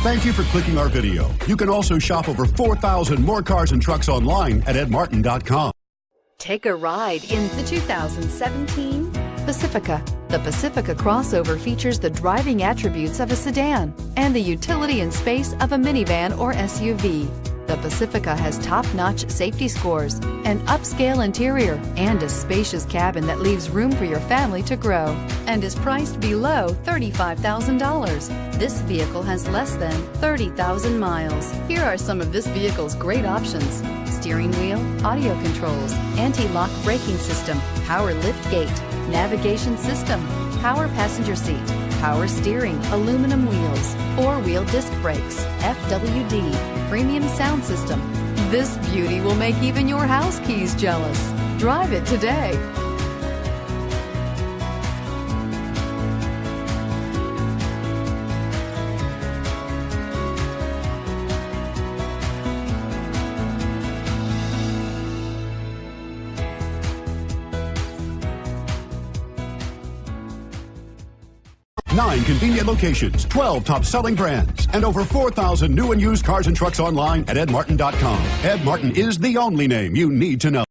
Thank you for clicking our video. You can also shop over 4,000 more cars and trucks online at edmartin.com. Take a ride in the 2017 Pacifica. The Pacifica crossover features the driving attributes of a sedan and the utility and space of a minivan or SUV. The Pacifica has top-notch safety scores, an upscale interior, and a spacious cabin that leaves room for your family to grow, and is priced below $35,000. This vehicle has less than 30,000 miles. Here are some of this vehicle's great options: steering wheel audio controls, anti-lock braking system, power lift gate, navigation system, power passenger seat, power steering, aluminum wheels, four-wheel disc brakes, FWD, premium sound system. This beauty will make even your house keys jealous. Drive it today. Nine convenient locations, 12 top-selling brands, and over 4,000 new and used cars and trucks online at edmartin.com. Ed Martin is the only name you need to know.